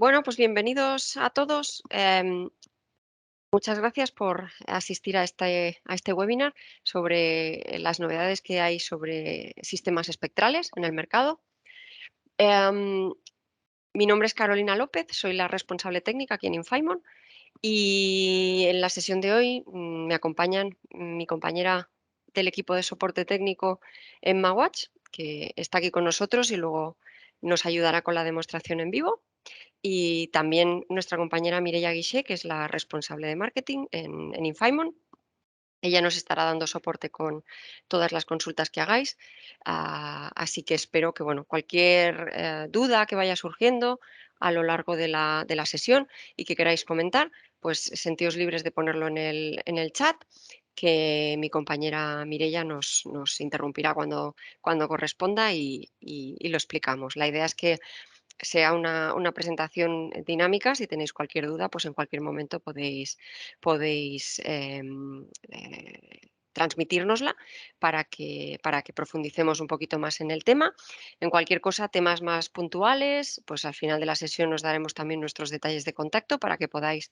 Bueno, pues bienvenidos a todos. Muchas gracias por asistir a este webinar sobre las novedades que hay sobre sistemas espectrales en el mercado. Em, Mi nombre es Carolina López, soy la responsable técnica aquí en Infaimon y en la sesión de hoy me acompañan mi compañera del equipo de soporte técnico, Emma Watch, que está aquí con nosotros y luego nos ayudará con la demostración en vivo. Y también nuestra compañera Mireia Guixé, que es la responsable de marketing en Infaimon. Ella nos estará dando soporte con todas las consultas que hagáis. Así que espero que, bueno, cualquier duda que vaya surgiendo a lo largo de la sesión y que queráis comentar, pues sentíos libres de ponerlo en el chat, que mi compañera Mireia nos interrumpirá cuando corresponda y lo explicamos. La idea es que sea una presentación dinámica. Si tenéis cualquier duda, pues en cualquier momento podéis transmitírnosla para que profundicemos un poquito más en el tema. En cualquier cosa, temas más puntuales, pues al final de la sesión nos daremos también nuestros detalles de contacto para que podáis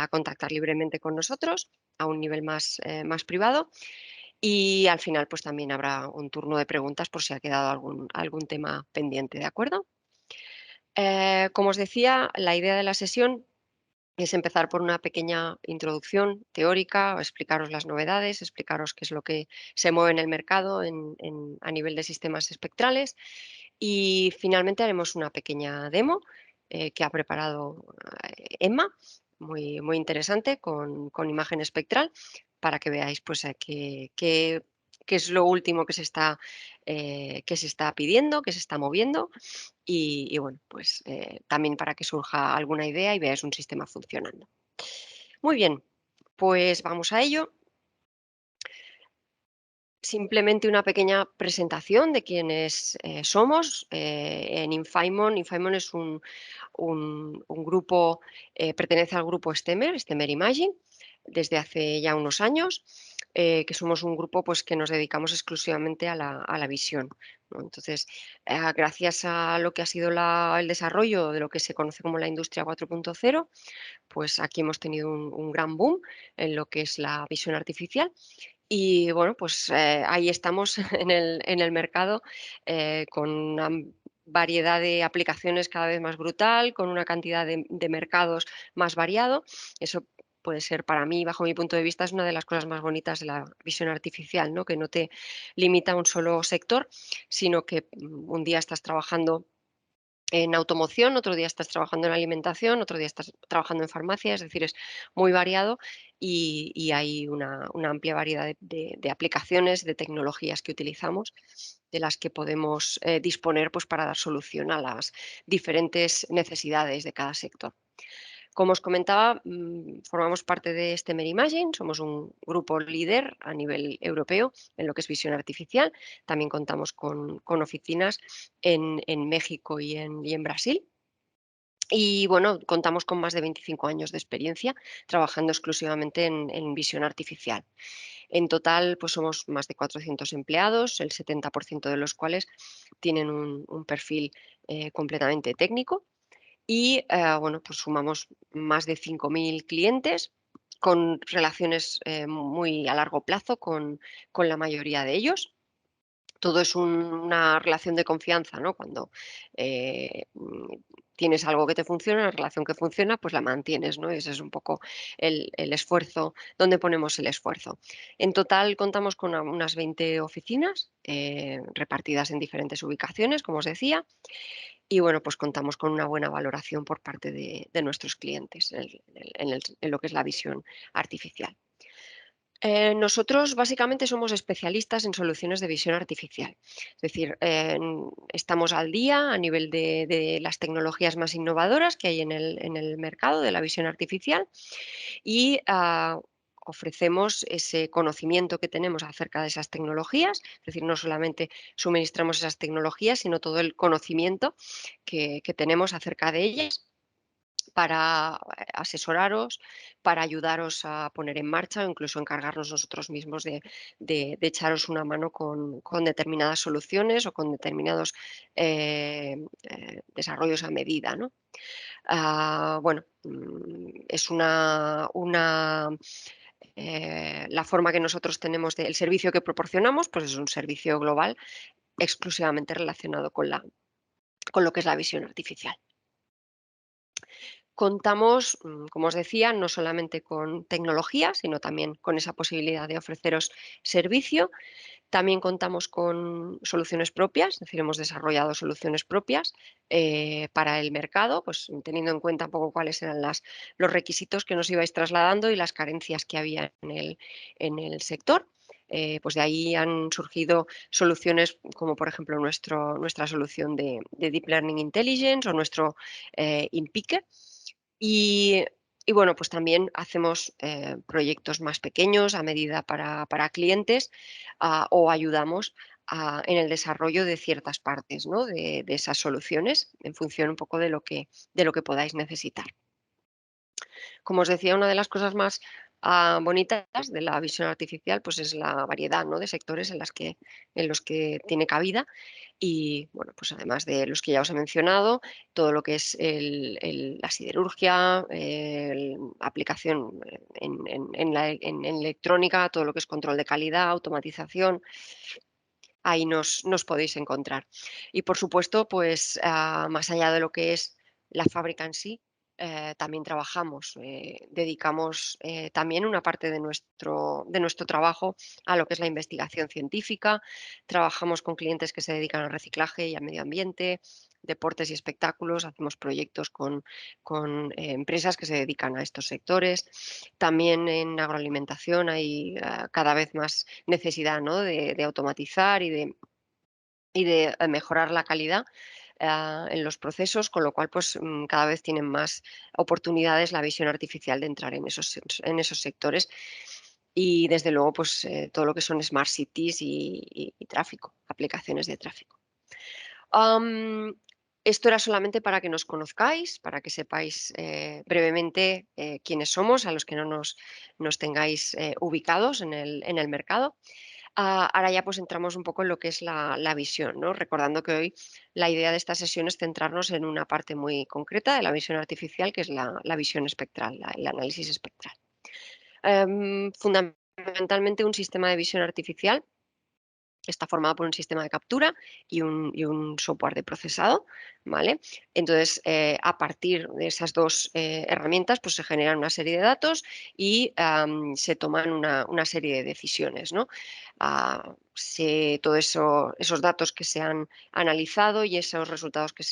contactar libremente con nosotros a un nivel más privado. Y al final, pues también habrá un turno de preguntas por si ha quedado algún tema pendiente, ¿de acuerdo? Como os decía, la idea de la sesión es empezar por una pequeña introducción teórica, explicaros las novedades, explicaros qué es lo que se mueve en el mercado a nivel de sistemas espectrales y finalmente haremos una pequeña demo que ha preparado Emma, muy interesante, con imagen espectral, para que veáis pues, qué es lo último que se está pidiendo, que se está moviendo y bueno, pues también para que surja alguna idea y veáis un sistema funcionando. Muy bien, pues vamos a ello. Simplemente una pequeña presentación de quiénes somos en Infaimon. Infaimon es un grupo, pertenece al grupo STEMER, STEMER Imaging, desde hace ya unos años, que somos un grupo pues, que nos dedicamos exclusivamente a la visión, ¿no? Entonces, gracias a lo que ha sido el desarrollo de lo que se conoce como la industria 4.0, pues aquí hemos tenido un gran boom en lo que es la visión artificial y bueno, pues ahí estamos en el mercado con una variedad de aplicaciones cada vez más brutal, con una cantidad de mercados más variado. Eso puede ser para mí, bajo mi punto de vista, es una de las cosas más bonitas de la visión artificial, ¿no? Que no te limita a un solo sector, sino que un día estás trabajando en automoción, otro día estás trabajando en alimentación, otro día estás trabajando en farmacia, es decir, es muy variado y hay una amplia variedad de aplicaciones, de tecnologías que utilizamos, de las que podemos disponer pues, para dar solución a las diferentes necesidades de cada sector. Como os comentaba, formamos parte de STEMER Imaging, somos un grupo líder a nivel europeo en lo que es visión artificial. También contamos con oficinas en México y en Brasil. Y bueno, contamos con más de 25 años de experiencia trabajando exclusivamente en visión artificial. En total, pues somos más de 400 empleados, el 70% de los cuales tienen un perfil completamente técnico y bueno, pues sumamos más de 5.000 clientes con relaciones muy a largo plazo con la mayoría de ellos. Todo es una relación de confianza, ¿no? Cuando tienes algo que te funciona, una relación que funciona, pues la mantienes, ¿no? Ese es un poco el esfuerzo, donde ponemos el esfuerzo. En total contamos con unas 20 oficinas repartidas en diferentes ubicaciones, como os decía, y bueno, pues contamos con una buena valoración por parte de nuestros clientes en lo que es la visión artificial. Nosotros básicamente somos especialistas en soluciones de visión artificial. Es decir, estamos al día a nivel de las tecnologías más innovadoras que hay en el mercado de la visión artificial y ofrecemos ese conocimiento que tenemos acerca de esas tecnologías. Es decir, no solamente suministramos esas tecnologías, sino todo el conocimiento que tenemos acerca de ellas para asesoraros, para ayudaros a poner en marcha o incluso encargarnos nosotros mismos de echaros una mano con determinadas soluciones o con determinados desarrollos a medida, ¿no? Bueno, es la forma que nosotros tenemos el servicio que proporcionamos, pues es un servicio global exclusivamente relacionado con lo que es la visión artificial. Contamos, como os decía, no solamente con tecnología, sino también con esa posibilidad de ofreceros servicio. También contamos con soluciones propias, es decir, hemos desarrollado soluciones propias para el mercado, pues teniendo en cuenta un poco cuáles eran los requisitos que nos ibais trasladando y las carencias que había en el sector. Pues de ahí han surgido soluciones como por ejemplo nuestra solución de Deep Learning Intelligence o nuestro InPicker. Y, y bueno, pues también hacemos proyectos más pequeños a medida para clientes o ayudamos en el desarrollo de ciertas partes, ¿no? de esas soluciones en función un poco de lo que podáis necesitar. Como os decía, una de las cosas más bonitas de la visión artificial pues es la variedad, ¿no? de sectores en los que tiene cabida y, bueno, pues además de los que ya os he mencionado, todo lo que es la siderurgia, aplicación en electrónica, todo lo que es control de calidad, automatización, ahí nos podéis encontrar. Y por supuesto, pues más allá de lo que es la fábrica en sí, también trabajamos, dedicamos también una parte de nuestro trabajo a lo que es la investigación científica. Trabajamos con clientes que se dedican al reciclaje y al medio ambiente, deportes y espectáculos, hacemos proyectos con empresas que se dedican a estos sectores. También en agroalimentación hay cada vez más necesidad, ¿no? de automatizar y de mejorar la calidad en los procesos, con lo cual pues cada vez tienen más oportunidades la visión artificial de entrar en esos sectores. Y desde luego pues todo lo que son smart cities y tráfico, aplicaciones de tráfico. Am, Esto era solamente para que nos conozcáis, para que sepáis brevemente quiénes somos, a los que no nos tengáis ubicados en el mercado. Ahora ya pues entramos un poco en lo que es la visión, ¿no? Recordando que hoy la idea de esta sesión es centrarnos en una parte muy concreta de la visión artificial, que es la visión espectral, el análisis espectral. Fundamentalmente un sistema de visión artificial está formado por un sistema de captura y un software de procesado, ¿vale? Entonces, a partir de esas dos herramientas, pues se generan una serie de datos y se toman una serie de decisiones, ¿no? Todo esos datos que se han analizado y esos resultados que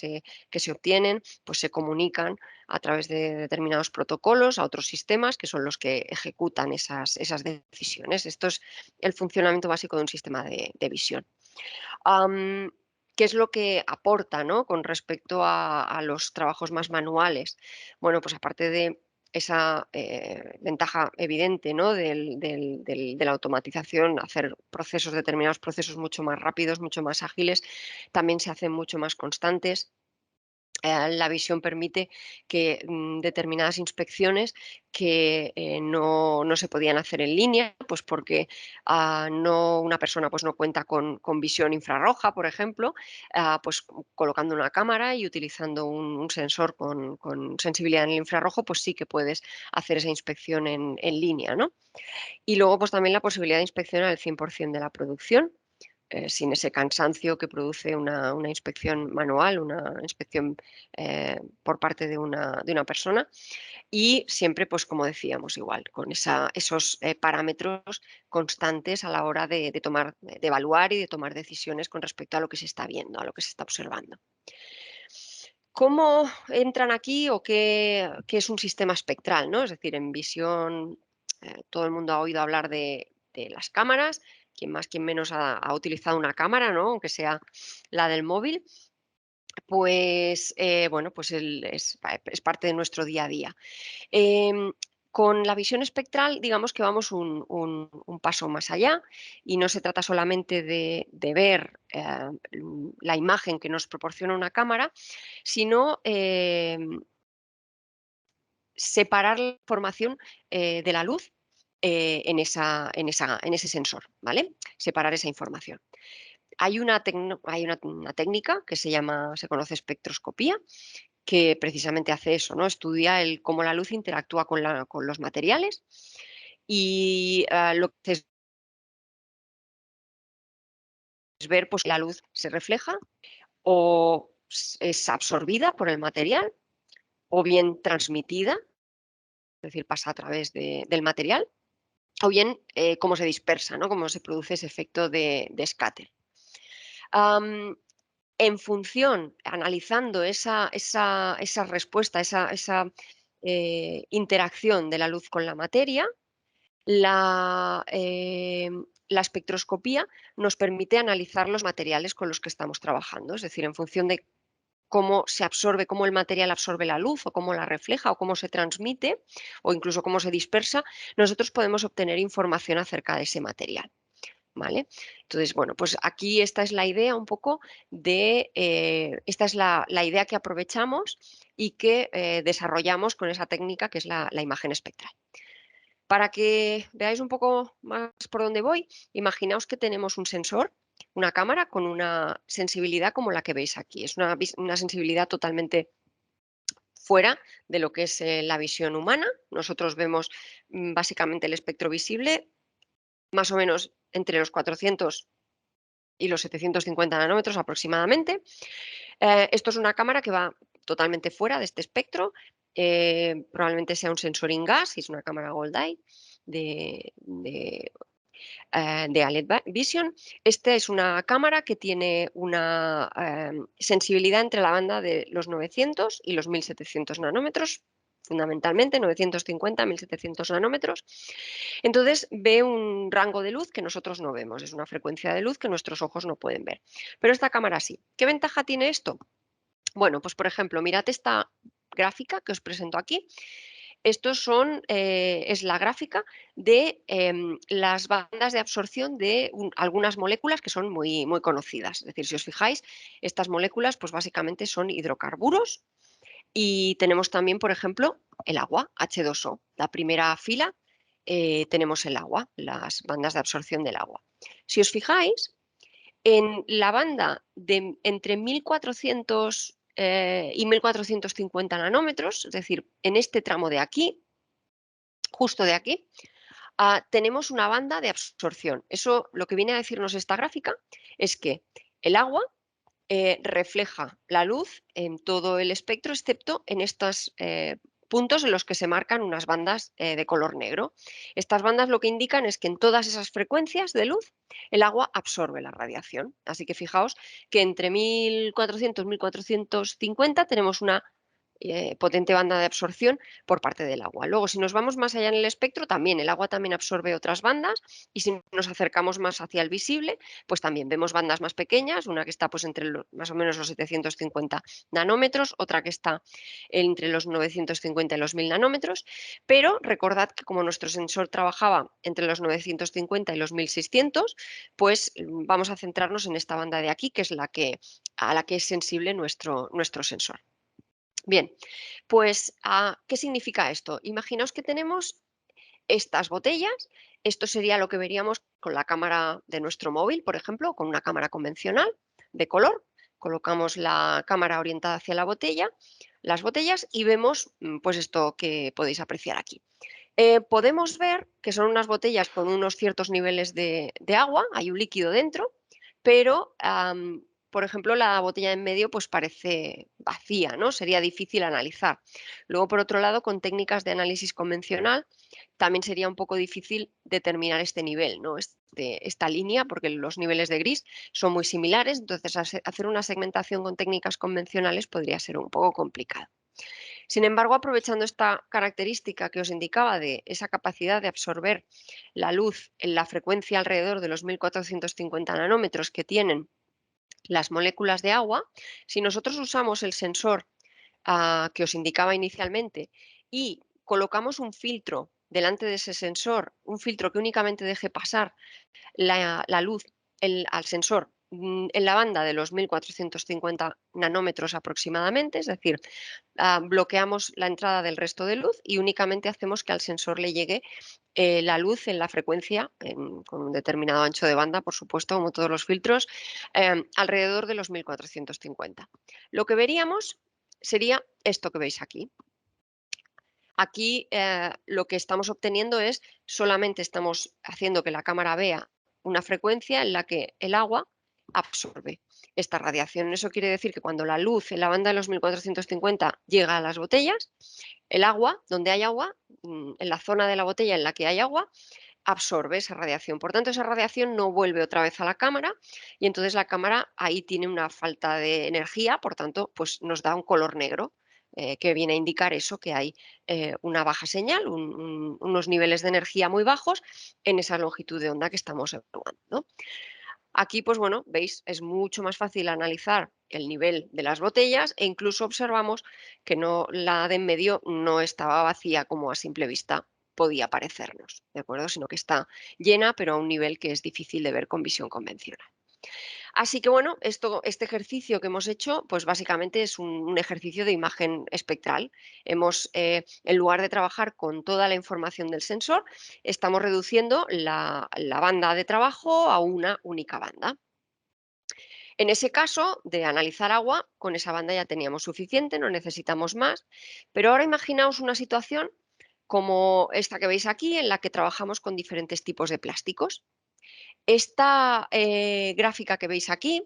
se obtienen, pues se comunican a través de determinados protocolos a otros sistemas que son los que ejecutan esas decisiones. Esto es el funcionamiento básico de un sistema de visión. Am, ¿Qué es lo que aporta, ¿no? con respecto a los trabajos más manuales? Bueno, pues aparte de esa ventaja evidente, ¿no? de la automatización, hacer determinados procesos mucho más rápidos, mucho más ágiles, también se hacen mucho más constantes. La visión permite que determinadas inspecciones que no se podían hacer en línea, pues porque una persona pues no cuenta con visión infrarroja, por ejemplo, pues colocando una cámara y utilizando un sensor con sensibilidad en el infrarrojo, pues sí que puedes hacer esa inspección en línea, ¿no? Y luego pues también la posibilidad de inspeccionar el 100% de la producción sin ese cansancio que produce una inspección manual, una inspección por parte de una persona y siempre, pues como decíamos, igual, con esos parámetros constantes a la hora de evaluar y de tomar decisiones con respecto a lo que se está viendo, a lo que se está observando. ¿Cómo entran aquí o qué es un sistema espectral, ¿no? Es decir, en visión, todo el mundo ha oído hablar de las cámaras, quien más, quien menos ha utilizado una cámara, ¿no? Aunque sea la del móvil, pues bueno, pues es parte de nuestro día a día. Em, con la visión espectral, digamos que vamos un paso más allá y no se trata solamente de ver la imagen que nos proporciona una cámara, sino separar la información de la luz en ese sensor, ¿vale? Separar esa información. Hay una técnica que se conoce espectroscopía, que precisamente hace eso, ¿no? Estudia cómo la luz interactúa con los materiales y lo que hace es ver pues, la luz se refleja o es absorbida por el material o bien transmitida, es decir, pasa a través del material, o bien cómo se dispersa, ¿no? Cómo se produce ese efecto de scatter. En función, analizando esa respuesta, esa interacción de la luz con la materia, la espectroscopía nos permite analizar los materiales con los que estamos trabajando, es decir, en función de cómo se absorbe, cómo el material absorbe la luz o cómo la refleja o cómo se transmite o incluso cómo se dispersa, nosotros podemos obtener información acerca de ese material. ¿Vale? Entonces, bueno, pues aquí esta es la idea un poco esta es la idea que aprovechamos y que desarrollamos con esa técnica que es la imagen espectral. Para que veáis un poco más por dónde voy, imaginaos que tenemos un sensor, una cámara con una sensibilidad como la que veis aquí. Es una sensibilidad totalmente fuera de lo que es la visión humana. Nosotros vemos básicamente el espectro visible más o menos entre los 400 y los 750 nanómetros aproximadamente. Esto es una cámara que va totalmente fuera de este espectro. Probablemente sea un sensor in-gas, y es una cámara Gold Eye de ALED Vision. Esta es una cámara que tiene una sensibilidad entre la banda de los 900 y los 1700 nanómetros, fundamentalmente 950 1700 nanómetros. Entonces ve un rango de luz que nosotros no vemos, es una frecuencia de luz que nuestros ojos no pueden ver. Pero esta cámara sí. ¿Qué ventaja tiene esto? Bueno, pues por ejemplo, mirad esta gráfica que os presento aquí. Es la gráfica de las bandas de absorción de algunas moléculas que son muy, muy conocidas. Es decir, si os fijáis, estas moléculas pues básicamente son hidrocarburos y tenemos también, por ejemplo, el agua, H2O. La primera fila tenemos el agua, las bandas de absorción del agua. Si os fijáis, en la banda de entre 1400 y 1450 nanómetros, es decir, en este tramo de aquí, justo de aquí, tenemos una banda de absorción. Eso lo que viene a decirnos esta gráfica es que el agua refleja la luz en todo el espectro, excepto en estos puntos en los que se marcan unas bandas de color negro. Estas bandas lo que indican es que en todas esas frecuencias de luz el agua absorbe la radiación. Así que fijaos que entre 1400 y 1450 tenemos una potente banda de absorción por parte del agua. Luego, si nos vamos más allá en el espectro, también el agua también absorbe otras bandas y si nos acercamos más hacia el visible, pues también vemos bandas más pequeñas, una que está pues entre más o menos los 750 nanómetros, otra que está entre los 950 y los 1000 nanómetros, pero recordad que como nuestro sensor trabajaba entre los 950 y los 1600, pues vamos a centrarnos en esta banda de aquí, que es a la que es sensible nuestro sensor. Bien, pues, ¿qué significa esto? Imaginaos que tenemos estas botellas. Esto sería lo que veríamos con la cámara de nuestro móvil, por ejemplo, con una cámara convencional de color. Colocamos la cámara orientada hacia la botella, las botellas y vemos pues esto que podéis apreciar aquí. Podemos ver que son unas botellas con unos ciertos niveles de agua, hay un líquido dentro, pero por ejemplo, la botella en medio pues parece vacía, ¿no? Sería difícil analizar. Luego, por otro lado, con técnicas de análisis convencional, también sería un poco difícil determinar este nivel, ¿no? Esta línea, porque los niveles de gris son muy similares, entonces hacer una segmentación con técnicas convencionales podría ser un poco complicado. Sin embargo, aprovechando esta característica que os indicaba de esa capacidad de absorber la luz en la frecuencia alrededor de los 1450 nanómetros que tienen las moléculas de agua, si nosotros usamos el sensor que os indicaba inicialmente y colocamos un filtro delante de ese sensor, un filtro que únicamente deje pasar la luz al sensor en la banda de los 1450 nanómetros aproximadamente, es decir, bloqueamos la entrada del resto de luz y únicamente hacemos que al sensor le llegue la luz en la frecuencia, con un determinado ancho de banda, por supuesto, como todos los filtros, alrededor de los 1450. Lo que veríamos sería esto que veis aquí. Aquí lo que estamos obteniendo es, solamente estamos haciendo que la cámara vea una frecuencia en la que el agua absorbe esta radiación. Eso quiere decir que cuando la luz en la banda de los 1450 llega a las botellas, el agua, donde hay agua, en la zona de la botella en la que hay agua, absorbe esa radiación. Por tanto, esa radiación no vuelve otra vez a la cámara y entonces la cámara ahí tiene una falta de energía, por tanto, pues nos da un color negro. Que viene a indicar eso, que hay una baja señal, unos niveles de energía muy bajos en esa longitud de onda que estamos evaluando, ¿no? Aquí, pues bueno, veis, es mucho más fácil analizar el nivel de las botellas e incluso observamos que no, la de en medio no estaba vacía como a simple vista podía parecernos, ¿de acuerdo? Sino que está llena, pero a un nivel que es difícil de ver con visión convencional. Así que bueno, este ejercicio que hemos hecho, pues básicamente es un ejercicio de imagen espectral. En lugar de trabajar con toda la información del sensor, estamos reduciendo la banda de trabajo a una única banda. En ese caso de analizar agua, con esa banda ya teníamos suficiente, no necesitamos más, pero ahora imaginaos una situación como esta que veis aquí, en la que trabajamos con diferentes tipos de plásticos. Esta gráfica que veis aquí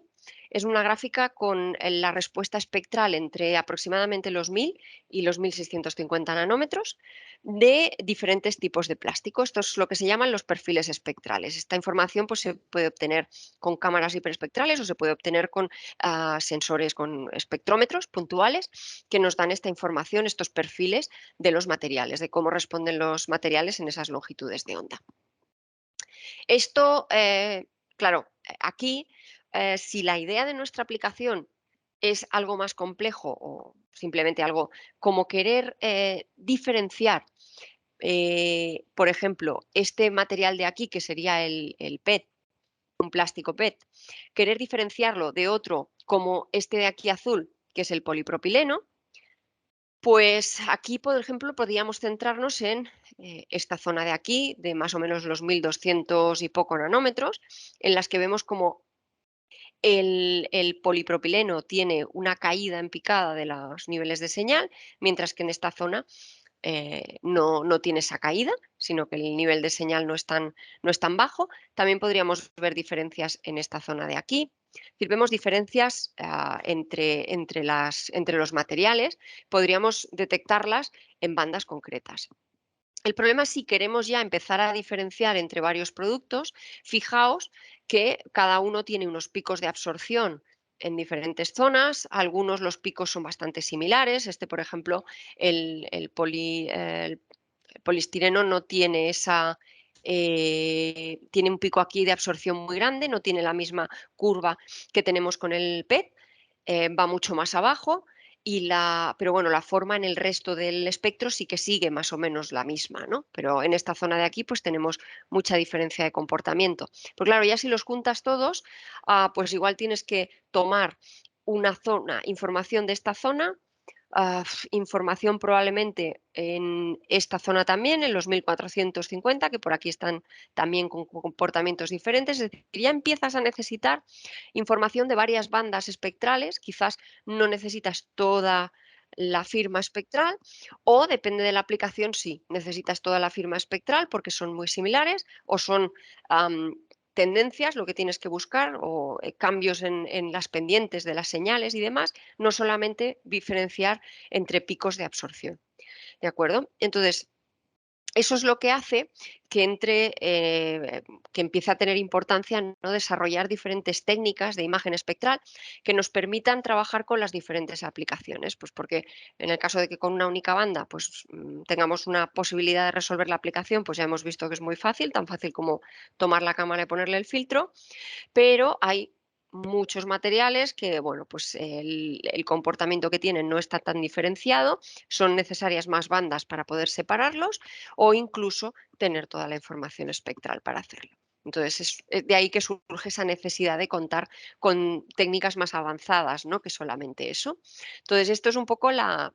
es una gráfica con la respuesta espectral entre aproximadamente los 1000 y los 1650 nanómetros de diferentes tipos de plástico. Esto es lo que se llaman los perfiles espectrales. Esta información pues, se puede obtener con cámaras hiperespectrales o se puede obtener con sensores, con espectrómetros puntuales que nos dan esta información, estos perfiles de los materiales, de cómo responden los materiales en esas longitudes de onda. Esto, claro, aquí, si la idea de nuestra aplicación es algo más complejo o simplemente algo como querer diferenciar, por ejemplo, este material de aquí, que sería el PET, un plástico PET, querer diferenciarlo de otro como este de aquí azul, que es el polipropileno, pues aquí, por ejemplo, podríamos centrarnos en esta zona de aquí, de más o menos los 1200 y poco nanómetros, en las que vemos como el polipropileno tiene una caída en picada de los niveles de señal, mientras que en esta zona no tiene esa caída, sino que el nivel de señal no es tan bajo. También podríamos ver diferencias en esta zona de aquí. Es decir, vemos diferencias entre los materiales, podríamos detectarlas en bandas concretas. El problema es si queremos ya empezar a diferenciar entre varios productos, fijaos que cada uno tiene unos picos de absorción en diferentes zonas, algunos los picos son bastante similares, por ejemplo, el poliestireno no tiene tiene un pico aquí de absorción muy grande, no tiene la misma curva que tenemos con el PET, va mucho más abajo pero bueno, la forma en el resto del espectro sí que sigue más o menos la misma, ¿no? Pero en esta zona de aquí pues tenemos mucha diferencia de comportamiento. Pues claro, ya si los juntas todos, pues igual tienes que tomar información de esta zona, información probablemente en esta zona también, en los 1450, que por aquí están también con comportamientos diferentes. Es decir, ya empiezas a necesitar información de varias bandas espectrales, quizás no necesitas toda la firma espectral o depende de la aplicación, sí, necesitas toda la firma espectral porque son muy similares o son tendencias lo que tienes que buscar o cambios en las pendientes de las señales y demás, no solamente diferenciar entre picos de absorción. ¿De acuerdo? Entonces, eso es lo que hace que empiece a tener importancia, ¿no?, desarrollar diferentes técnicas de imagen espectral que nos permitan trabajar con las diferentes aplicaciones. Pues porque en el caso de que con una única banda pues, tengamos una posibilidad de resolver la aplicación, pues ya hemos visto que es muy fácil, tan fácil como tomar la cámara y ponerle el filtro, pero hay muchos materiales que, bueno, pues el comportamiento que tienen no está tan diferenciado, son necesarias más bandas para poder separarlos o incluso tener toda la información espectral para hacerlo. Entonces, es de ahí que surge esa necesidad de contar con técnicas más avanzadas, ¿no? Que solamente eso. Entonces, esto es un poco la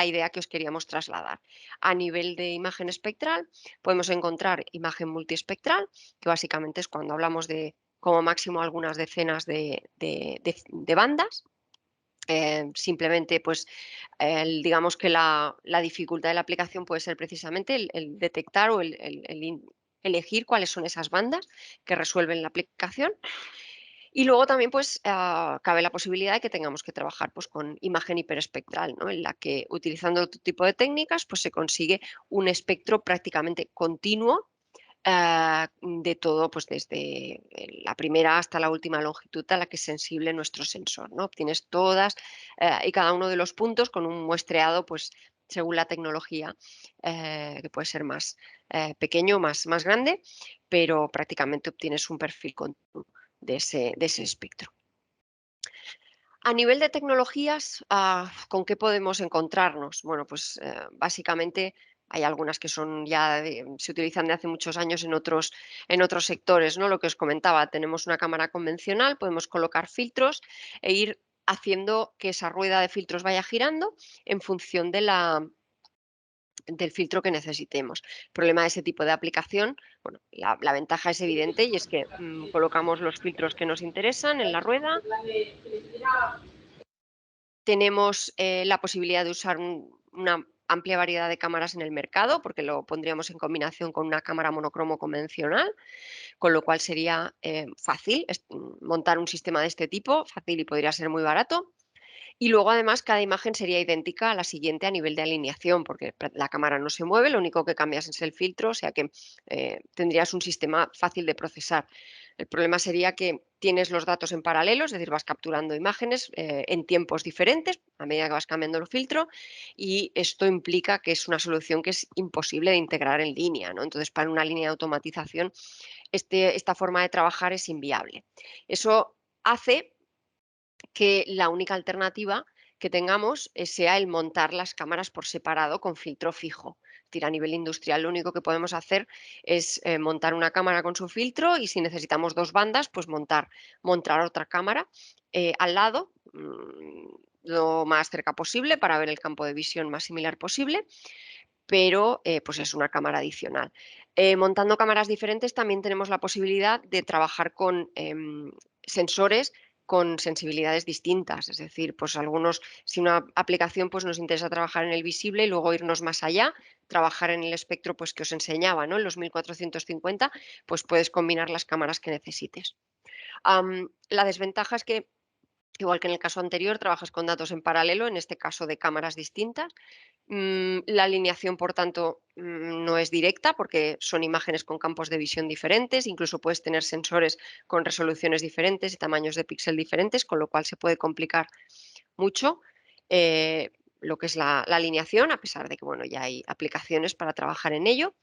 idea que os queríamos trasladar. A nivel de imagen espectral, podemos encontrar imagen multiespectral, que básicamente es cuando hablamos de como máximo algunas decenas de bandas. Simplemente, pues, digamos que la dificultad de la aplicación puede ser precisamente el detectar o elegir cuáles son esas bandas que resuelven la aplicación. Y luego también, pues, cabe la posibilidad de que tengamos que trabajar, pues, con imagen hiperespectral, ¿no? En la que, utilizando otro tipo de técnicas, pues, se consigue un espectro prácticamente continuo, de todo, pues desde la primera hasta la última longitud a la que es sensible nuestro sensor, ¿no? Obtienes todas y cada uno de los puntos con un muestreado, pues según la tecnología, que puede ser más pequeño, más grande, pero prácticamente obtienes un perfil continuo de ese espectro. A nivel de tecnologías, ¿con qué podemos encontrarnos? Bueno, pues básicamente hay algunas que son ya se utilizan de hace muchos años en otros sectores, ¿no? Lo que os comentaba, tenemos una cámara convencional, podemos colocar filtros e ir haciendo que esa rueda de filtros vaya girando en función del filtro que necesitemos. El problema de ese tipo de aplicación, bueno, la ventaja es evidente y es que colocamos los filtros que nos interesan en la rueda. Tenemos la posibilidad de usar una amplia variedad de cámaras en el mercado, porque lo pondríamos en combinación con una cámara monocromo convencional, con lo cual sería fácil montar un sistema de este tipo, fácil y podría ser muy barato. Y luego, además, cada imagen sería idéntica a la siguiente a nivel de alineación, porque la cámara no se mueve, lo único que cambias es el filtro, o sea que tendrías un sistema fácil de procesar. El problema sería que tienes los datos en paralelo, es decir, vas capturando imágenes en tiempos diferentes a medida que vas cambiando el filtro, y esto implica que es una solución que es imposible de integrar en línea, ¿no? Entonces, para una línea de automatización, esta forma de trabajar es inviable. Eso hace que la única alternativa que tengamos sea el montar las cámaras por separado con filtro fijo. Es decir, a nivel industrial lo único que podemos hacer es montar una cámara con su filtro y si necesitamos dos bandas, pues montar otra cámara al lado, lo más cerca posible para ver el campo de visión más similar posible, pero pues es una cámara adicional. Montando cámaras diferentes también tenemos la posibilidad de trabajar con sensores con sensibilidades distintas, es decir, pues si una aplicación pues nos interesa trabajar en el visible y luego irnos más allá, trabajar en el espectro pues que os enseñaba, ¿no? En los 1450, pues puedes combinar las cámaras que necesites. La desventaja es que, igual que en el caso anterior, trabajas con datos en paralelo, en este caso de cámaras distintas. La alineación, por tanto, no es directa porque son imágenes con campos de visión diferentes, incluso puedes tener sensores con resoluciones diferentes y tamaños de píxel diferentes, con lo cual se puede complicar mucho lo que es la alineación, a pesar de que bueno, ya hay aplicaciones para trabajar en ello.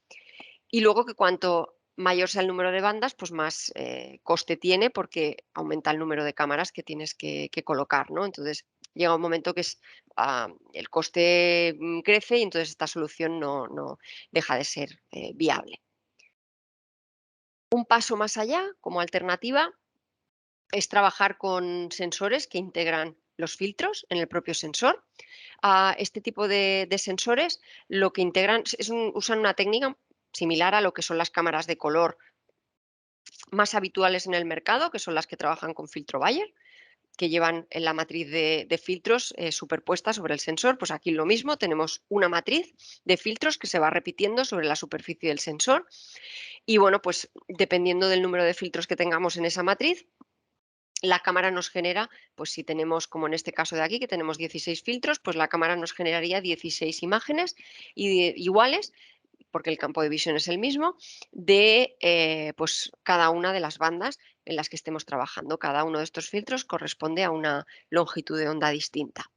Y luego que cuanto mayor sea el número de bandas, pues más coste tiene porque aumenta el número de cámaras que tienes que colocar, ¿no? Entonces llega un momento que el coste crece y entonces esta solución no deja de ser viable. Un paso más allá, como alternativa, es trabajar con sensores que integran los filtros en el propio sensor. Este tipo de sensores lo que integran usan una técnica similar a lo que son las cámaras de color más habituales en el mercado, que son las que trabajan con filtro Bayer, que llevan en la matriz de filtros superpuesta sobre el sensor. Pues aquí lo mismo, tenemos una matriz de filtros que se va repitiendo sobre la superficie del sensor. Y bueno, pues dependiendo del número de filtros que tengamos en esa matriz, la cámara nos genera, pues si tenemos, como en este caso de aquí, que tenemos 16 filtros, pues la cámara nos generaría 16 imágenes iguales, porque el campo de visión es el mismo, de pues cada una de las bandas en las que estemos trabajando. Cada uno de estos filtros corresponde a una longitud de onda distinta.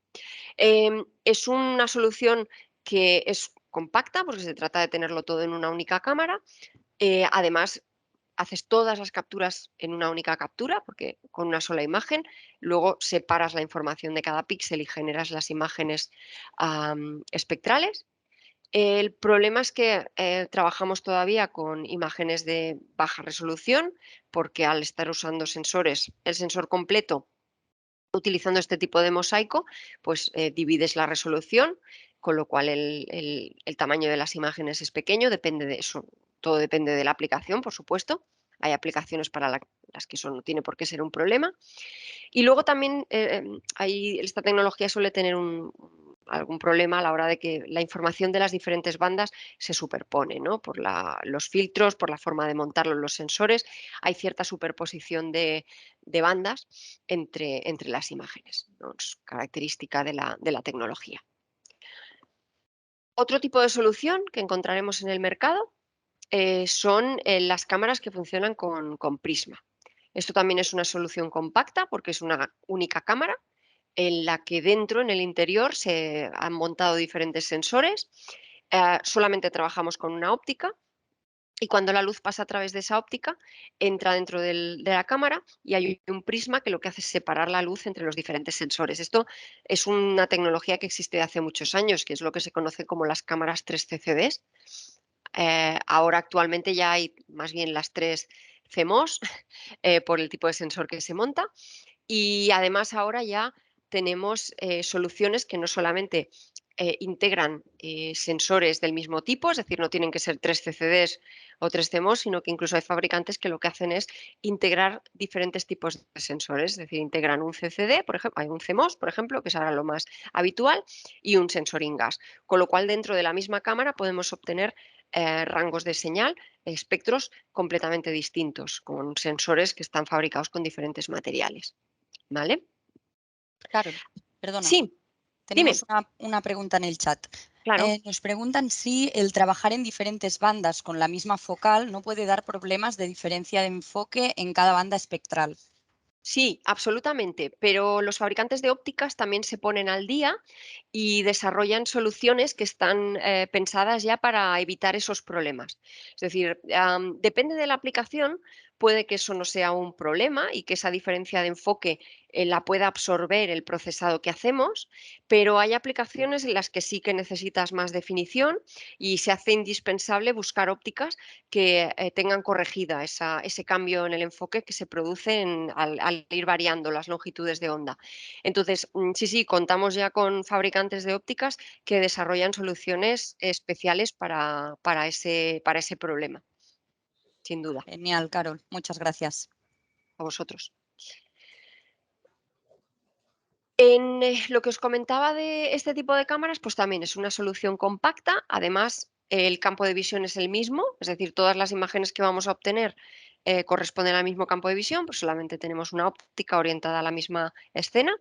Es una solución que es compacta, porque se trata de tenerlo todo en una única cámara. Además, haces todas las capturas en una única captura, porque con una sola imagen, luego separas la información de cada píxel y generas las imágenes espectrales. El problema es que trabajamos todavía con imágenes de baja resolución, porque al estar usando sensores, el sensor completo, utilizando este tipo de mosaico, pues divides la resolución, con lo cual el tamaño de las imágenes es pequeño, depende de eso, todo depende de la aplicación, por supuesto. Hay aplicaciones para las que eso no tiene por qué ser un problema. Y luego también esta tecnología suele tener algún problema a la hora de que la información de las diferentes bandas se superpone, ¿no? Por los filtros, por la forma de montarlo en los sensores, hay cierta superposición de bandas entre las imágenes, ¿no? Es característica de la tecnología. Otro tipo de solución que encontraremos en el mercado son las cámaras que funcionan con prisma. Esto también es una solución compacta porque es una única cámara en la que dentro, en el interior, se han montado diferentes sensores. Solamente trabajamos con una óptica y cuando la luz pasa a través de esa óptica, entra dentro de la cámara y hay un prisma que lo que hace es separar la luz entre los diferentes sensores. Esto es una tecnología que existe de hace muchos años, que es lo que se conoce como las cámaras 3 CCDs. Ahora actualmente ya hay más bien las 3 CMOS por el tipo de sensor que se monta y además ahora ya tenemos soluciones que no solamente integran sensores del mismo tipo, es decir, no tienen que ser 3 CCDs o 3 CMOS, sino que incluso hay fabricantes que lo que hacen es integrar diferentes tipos de sensores, es decir, integran un CCD, por ejemplo, hay un CMOS, por ejemplo, que es ahora lo más habitual, y un sensor in-gas, con lo cual dentro de la misma cámara podemos obtener rangos de señal, espectros completamente distintos, con sensores que están fabricados con diferentes materiales. ¿Vale? Carol, perdona, Sí, tenemos dime, una pregunta en el chat. claro. Nos preguntan si el trabajar en diferentes bandas con la misma focal no puede dar problemas de diferencia de enfoque en cada banda espectral. Sí, absolutamente, pero los fabricantes de ópticas también se ponen al día y desarrollan soluciones que están pensadas ya para evitar esos problemas. Es decir, depende de la aplicación, puede que eso no sea un problema y que esa diferencia de enfoque la pueda absorber el procesado que hacemos, pero hay aplicaciones en las que sí que necesitas más definición y se hace indispensable buscar ópticas que tengan corregida ese cambio en el enfoque que se produce al ir variando las longitudes de onda. Entonces, sí, sí, contamos ya con fabricantes de ópticas que desarrollan soluciones especiales para ese problema, sin duda, Genial, Carol, muchas gracias. a vosotros. En lo que os comentaba de este tipo de cámaras, pues también es una solución compacta. Además, el campo de visión es el mismo, es decir, todas las imágenes que vamos a obtener corresponden al mismo campo de visión, pues solamente tenemos una óptica orientada a la misma escena.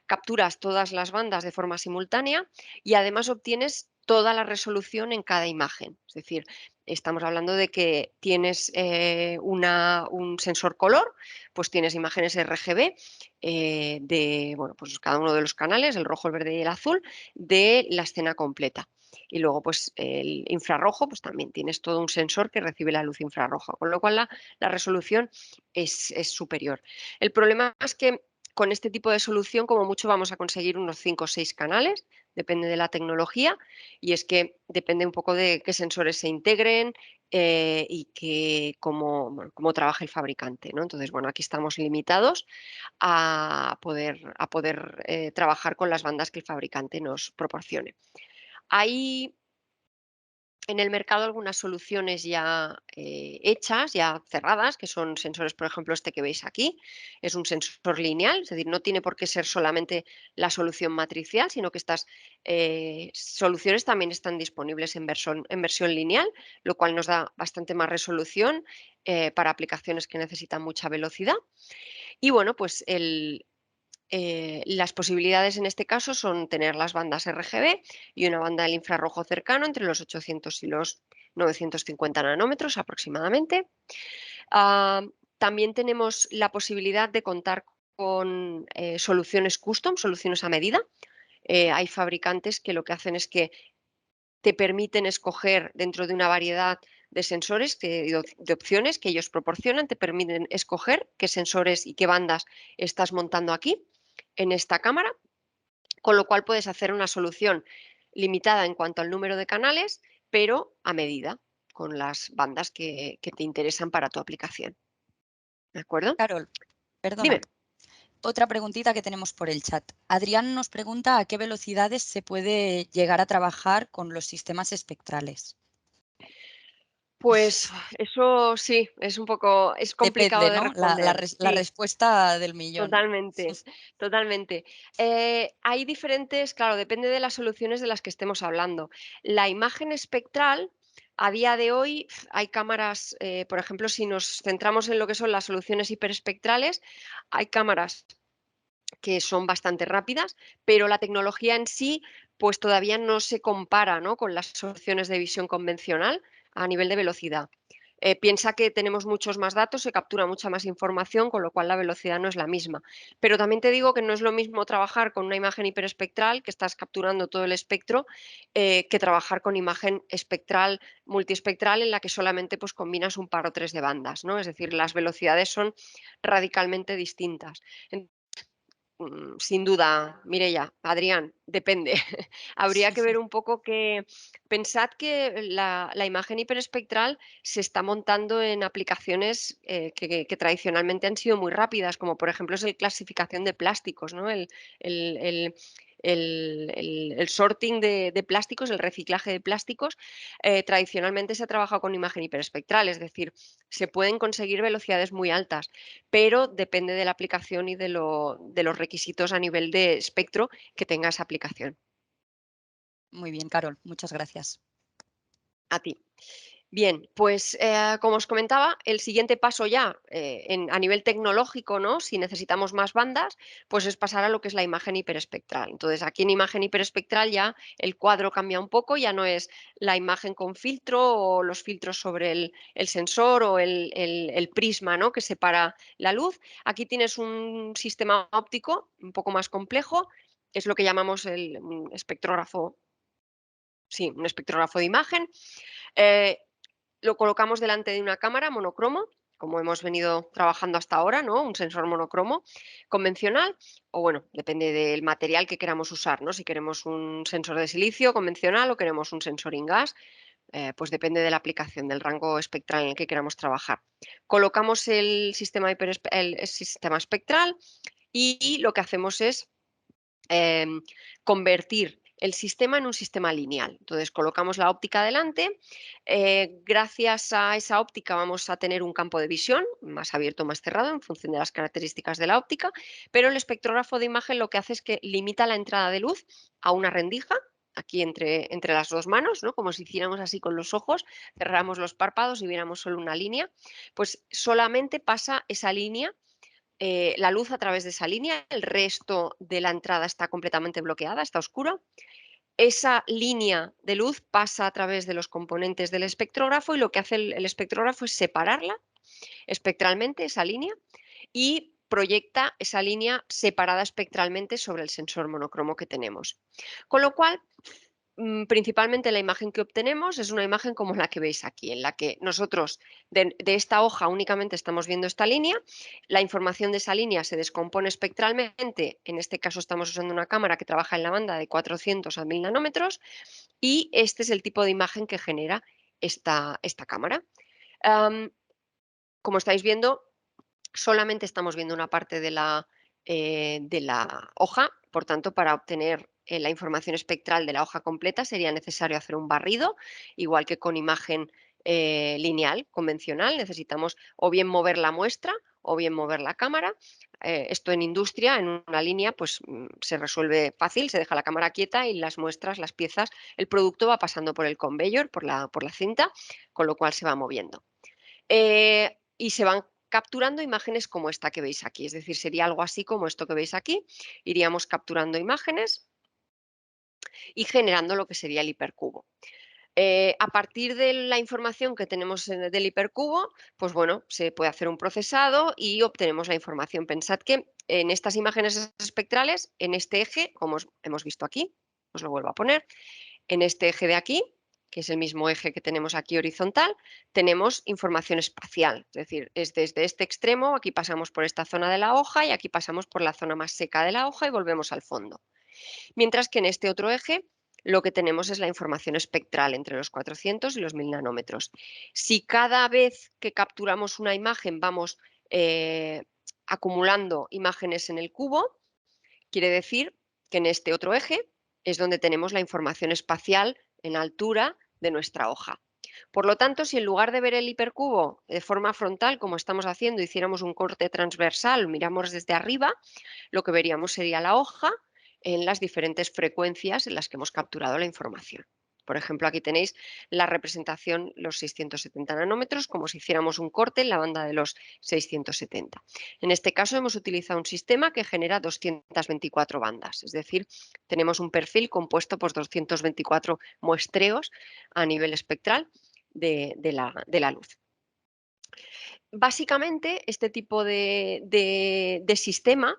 Capturas todas las bandas de forma simultánea y además obtienes toda la resolución en cada imagen. Es decir, estamos hablando de que tienes un sensor color, pues tienes imágenes RGB de bueno, pues cada uno de los canales, el rojo, el verde y el azul, de la escena completa. Y luego, pues el infrarrojo, pues también tienes todo un sensor que recibe la luz infrarroja, con lo cual la resolución es superior. El problema es que con este tipo de solución, como mucho, vamos a conseguir unos 5 o 6 canales, depende de la tecnología, y es que depende un poco de qué sensores se integren y cómo trabaje el fabricante, ¿no? Entonces, bueno, aquí estamos limitados a poder trabajar con las bandas que el fabricante nos proporcione. Hay en el mercado algunas soluciones ya hechas, ya cerradas, que son sensores, por ejemplo, este que veis aquí, es un sensor lineal, es decir, no tiene por qué ser solamente la solución matricial, sino que estas soluciones también están disponibles en versión lineal, lo cual nos da bastante más resolución para aplicaciones que necesitan mucha velocidad. Y bueno, pues las posibilidades en este caso son tener las bandas RGB y una banda del infrarrojo cercano entre los 800 y los 950 nanómetros aproximadamente. Ah, También tenemos la posibilidad de contar con soluciones custom, soluciones a medida. Hay fabricantes que lo que hacen es que te permiten escoger dentro de una variedad de sensores, de opciones que ellos proporcionan, te permiten escoger qué sensores y qué bandas estás montando aquí en esta cámara, con lo cual puedes hacer una solución limitada en cuanto al número de canales, pero a medida, con las bandas que te interesan para tu aplicación. ¿De acuerdo? Carol, perdona, Dime. otra preguntita que tenemos por el chat. Adrián nos pregunta a qué velocidades se puede llegar a trabajar con los sistemas espectrales. Pues eso sí, es Depende, complicado de ¿no? La responder. Sí, respuesta del millón. totalmente, totalmente. Hay diferentes, claro, depende de las soluciones de las que estemos hablando. La imagen espectral, a día de hoy, hay cámaras, por ejemplo, si nos centramos en lo que son las soluciones hiperespectrales, hay cámaras que son bastante rápidas, pero la tecnología en sí, pues todavía no se compara, ¿no?, con las soluciones de visión convencional a nivel de velocidad. Piensa que tenemos muchos más datos, se captura mucha más información, con lo cual la velocidad no es la misma. Pero también te digo que no es lo mismo trabajar con una imagen hiperespectral, que estás capturando todo el espectro, que trabajar con imagen espectral, multiespectral, en la que solamente pues, combinas un par o tres de bandas, ¿no? Es decir, las velocidades son radicalmente distintas. Sin duda, Mireia, Adrián, depende. Habría que ver un poco que pensad que la imagen hiperespectral se está montando en aplicaciones que tradicionalmente han sido muy rápidas, como por ejemplo es el clasificación de plásticos, ¿no? El- el- el sorting de plásticos, el reciclaje de plásticos, tradicionalmente se ha trabajado con imagen hiperespectral, es decir, se pueden conseguir velocidades muy altas, pero depende de la aplicación y de los requisitos a nivel de espectro que tenga esa aplicación. Muy bien, Carol, muchas gracias. A ti. Bien, pues como os comentaba, el siguiente paso ya a nivel tecnológico, ¿no? Si necesitamos más bandas, pues es pasar a lo que es la imagen hiperespectral. Entonces, aquí en imagen hiperespectral ya el cuadro cambia un poco, ya no es la imagen con filtro o los filtros sobre el sensor o el prisma, ¿no?, que separa la luz. Aquí tienes un sistema óptico un poco más complejo, es lo que llamamos un espectrógrafo, sí, un espectrógrafo de imagen. Eh, lo colocamos delante de una cámara monocromo, como hemos venido trabajando hasta ahora, ¿no? Un sensor monocromo convencional, o bueno, depende del material que queramos usar, ¿no? Si queremos un sensor de silicio convencional o queremos un sensor in-gas, pues depende de la aplicación, del rango espectral en el que queramos trabajar. Colocamos el sistema espectral y lo que hacemos es em, convertir el sistema en un sistema lineal. Entonces colocamos la óptica delante, gracias a esa óptica vamos a tener un campo de visión más abierto o más cerrado en función de las características de la óptica, pero el espectrógrafo de imagen lo que hace es que limita la entrada de luz a una rendija, aquí entre las dos manos, ¿no?, como si hiciéramos así con los ojos, cerramos los párpados y viéramos solo una línea, pues solamente pasa esa línea, la luz a través de esa línea, el resto de la entrada está completamente bloqueada, está oscuro. Esa línea de luz pasa a través de los componentes del espectrógrafo y lo que hace el espectrógrafo es separarla espectralmente, esa línea, y proyecta esa línea separada espectralmente sobre el sensor monocromo que tenemos. Con lo cual, principalmente la imagen que obtenemos es una imagen como la que veis aquí, en la que nosotros de esta hoja únicamente estamos viendo esta línea, la información de esa línea se descompone espectralmente, en este caso estamos usando una cámara que trabaja en la banda de 400 a 1000 nanómetros y este es el tipo de imagen que genera esta cámara. Am, Como estáis viendo, solamente estamos viendo una parte de la hoja, por tanto, para obtener la información espectral de la hoja completa sería necesario hacer un barrido, igual que con imagen lineal, convencional. Necesitamos o bien mover la muestra o bien mover la cámara. Esto en industria, en una línea, pues se resuelve fácil, se deja la cámara quieta y las muestras, las piezas, el producto va pasando por el conveyor, por la cinta, con lo cual se va moviendo. Y se van capturando imágenes como esta que veis aquí, es decir, sería algo así como esto que veis aquí. Iríamos capturando imágenes y generando lo que sería el hipercubo. A partir de la información que tenemos del hipercubo, pues bueno, se puede hacer un procesado y obtenemos la información. Pensad que en estas imágenes espectrales, en este eje, como hemos visto aquí, os lo vuelvo a poner, en este eje de aquí, que es el mismo eje que tenemos aquí horizontal, tenemos información espacial, es decir, es desde este extremo, aquí pasamos por esta zona de la hoja y aquí pasamos por la zona más seca de la hoja y volvemos al fondo. Mientras que en este otro eje lo que tenemos es la información espectral entre los 400 y los 1000 nanómetros. Si cada vez que capturamos una imagen vamos acumulando imágenes en el cubo, quiere decir que en este otro eje es donde tenemos la información espacial en altura de nuestra hoja. Por lo tanto, si en lugar de ver el hipercubo de forma frontal, como estamos haciendo, hiciéramos un corte transversal, miramos desde arriba, lo que veríamos sería la hoja en las diferentes frecuencias en las que hemos capturado la información. Por ejemplo, aquí tenéis la representación, los 670 nanómetros, como si hiciéramos un corte en la banda de los 670. En este caso hemos utilizado un sistema que genera 224 bandas, es decir, tenemos un perfil compuesto por 224 muestreos a nivel espectral de la luz. Básicamente, este tipo de sistema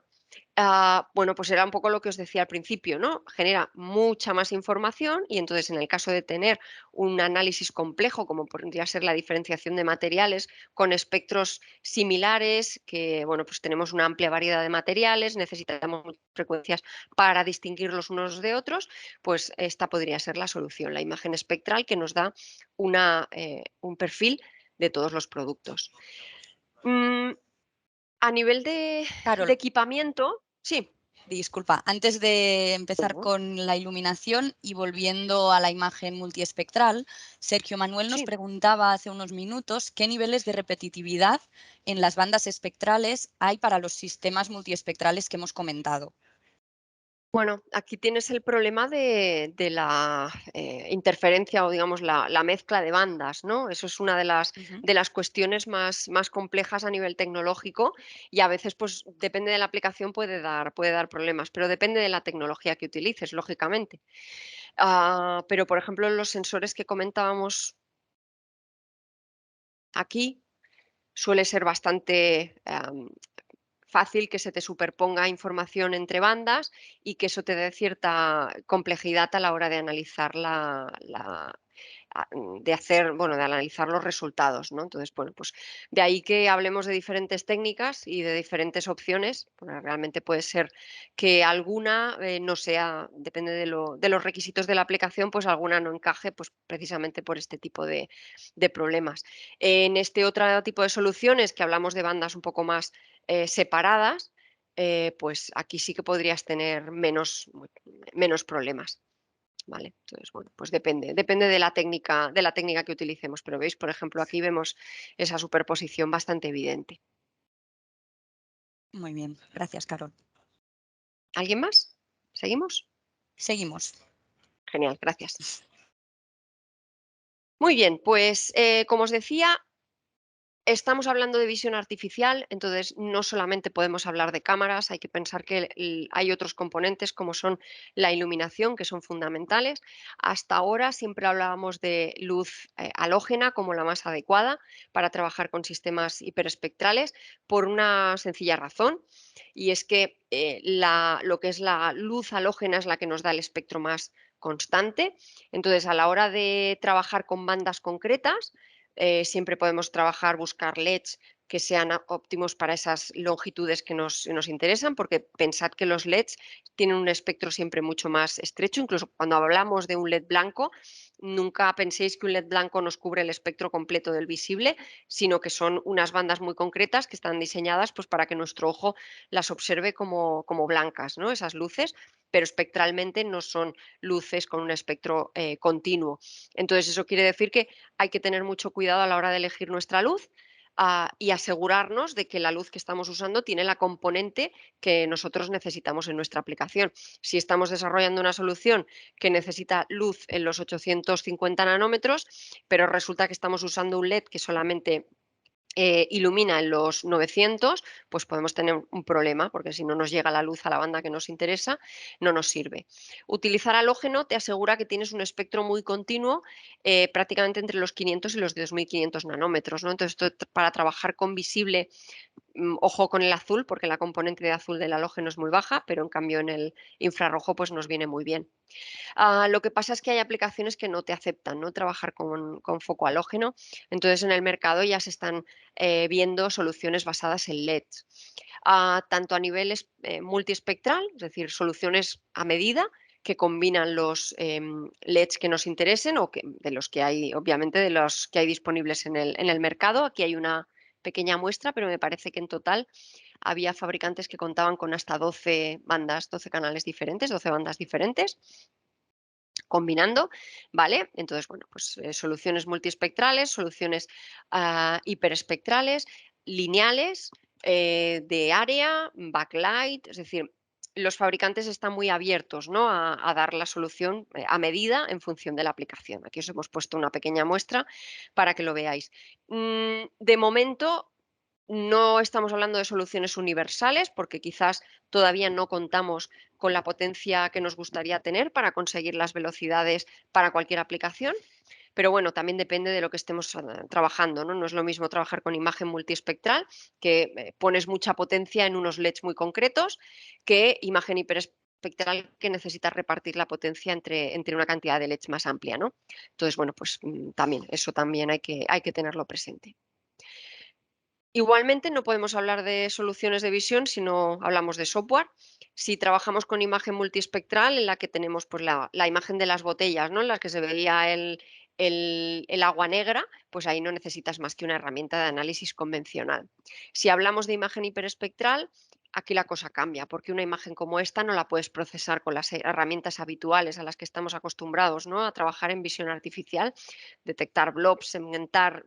bueno, pues era un poco lo que os decía al principio, ¿no? Genera mucha más información y entonces en el caso de tener un análisis complejo, como podría ser la diferenciación de materiales con espectros similares, que bueno, pues tenemos una amplia variedad de materiales, necesitamos muchas frecuencias para distinguirlos unos de otros, pues esta podría ser la solución, la imagen espectral que nos da un perfil de todos los productos. A nivel de Carol, equipamiento, sí. disculpa, antes de empezar Ujú. con la iluminación y volviendo a la imagen multiespectral, Sergio Manuel nos Sí. preguntaba hace unos minutos qué niveles de repetitividad en las bandas espectrales hay para los sistemas multiespectrales que hemos comentado. Bueno, aquí tienes el problema de la interferencia o digamos la mezcla de bandas, ¿no? Eso es una Ujú. de las cuestiones más complejas a nivel tecnológico y a veces, pues, depende de la aplicación puede dar problemas, pero depende de la tecnología que utilices, lógicamente. Pero, por ejemplo, los sensores que comentábamos aquí suele ser bastante, fácil que se te superponga información entre bandas y que eso te dé cierta complejidad a la hora de analizar de hacer, bueno, de analizar los resultados, ¿no? Entonces, bueno, pues de ahí que hablemos de diferentes técnicas y de diferentes opciones, porque realmente puede ser que alguna no sea, depende de los requisitos de la aplicación, pues alguna no encaje, pues precisamente por este tipo de problemas. En este otro tipo de soluciones que hablamos de bandas un poco más separadas, pues aquí sí que podrías tener menos problemas, ¿vale? Entonces, bueno, pues depende de la técnica que utilicemos, pero veis, por ejemplo, aquí vemos esa superposición bastante evidente. Muy bien, gracias, Carol. ¿Alguien más? ¿Seguimos? Seguimos. Genial, gracias. Muy bien, pues como os decía, estamos hablando de visión artificial, entonces no solamente podemos hablar de cámaras, hay que pensar que hay otros componentes como son la iluminación, que son fundamentales. Hasta ahora siempre hablábamos de luz halógena como la más adecuada para trabajar con sistemas hiperespectrales por una sencilla razón, y es que lo que es la luz halógena es la que nos da el espectro más constante. Entonces, a la hora de trabajar con bandas concretas, siempre podemos trabajar, buscar LEDs que sean óptimos para esas longitudes que nos interesan, porque pensad que los LEDs tienen un espectro siempre mucho más estrecho. Incluso cuando hablamos de un LED blanco, nunca penséis que un LED blanco nos cubre el espectro completo del visible, sino que son unas bandas muy concretas que están diseñadas pues, para que nuestro ojo las observe como blancas, ¿no? Esas luces, pero espectralmente no son luces con un espectro continuo. Entonces, eso quiere decir que hay que tener mucho cuidado a la hora de elegir nuestra luz y asegurarnos de que la luz que estamos usando tiene la componente que nosotros necesitamos en nuestra aplicación. Si estamos desarrollando una solución que necesita luz en los 850 nanómetros, pero resulta que estamos usando un LED que solamente ilumina en los 900, pues podemos tener un problema, porque si no nos llega la luz a la banda que nos interesa, no nos sirve. Utilizar halógeno te asegura que tienes un espectro muy continuo, prácticamente entre los 500 y los 2500 nanómetros, ¿no? Entonces, esto para trabajar con visible, ojo con el azul, porque la componente de azul del halógeno es muy baja, pero en cambio en el infrarrojo pues nos viene muy bien. Lo que pasa es que hay aplicaciones que no te aceptan, ¿no? Trabajar con foco halógeno. Entonces, en el mercado ya se están viendo soluciones basadas en LEDs, tanto a nivel multiespectral, es decir, soluciones a medida, que combinan los LEDs que nos interesen o de los que hay, obviamente, de los que hay disponibles en el mercado. Aquí hay una pequeña muestra, pero me parece que en total había fabricantes que contaban con hasta 12 bandas, 12 canales diferentes, 12 bandas diferentes combinando, ¿vale? Entonces, bueno, pues soluciones multiespectrales, soluciones hiperespectrales, lineales, de área, backlight, es decir, los fabricantes están muy abiertos, ¿no?, a dar la solución a medida en función de la aplicación. Aquí os hemos puesto una pequeña muestra para que lo veáis. De momento, no estamos hablando de soluciones universales porque quizás todavía no contamos con la potencia que nos gustaría tener para conseguir las velocidades para cualquier aplicación, pero bueno, también depende de lo que estemos trabajando, ¿no? No es lo mismo trabajar con imagen multiespectral, que pones mucha potencia en unos LEDs muy concretos, que imagen hiperespectral que necesitas repartir la potencia entre una cantidad de LEDs más amplia, ¿no? Entonces, bueno, pues también, eso también hay que tenerlo presente. Igualmente, no podemos hablar de soluciones de visión si no hablamos de software. Si trabajamos con imagen multiespectral, en la que tenemos pues, la imagen de las botellas, ¿no?, en las que se veía el agua negra, pues ahí no necesitas más que una herramienta de análisis convencional. Si hablamos de imagen hiperespectral, aquí la cosa cambia, porque una imagen como esta no la puedes procesar con las herramientas habituales a las que estamos acostumbrados, ¿no?, a trabajar en visión artificial, detectar blobs, segmentar,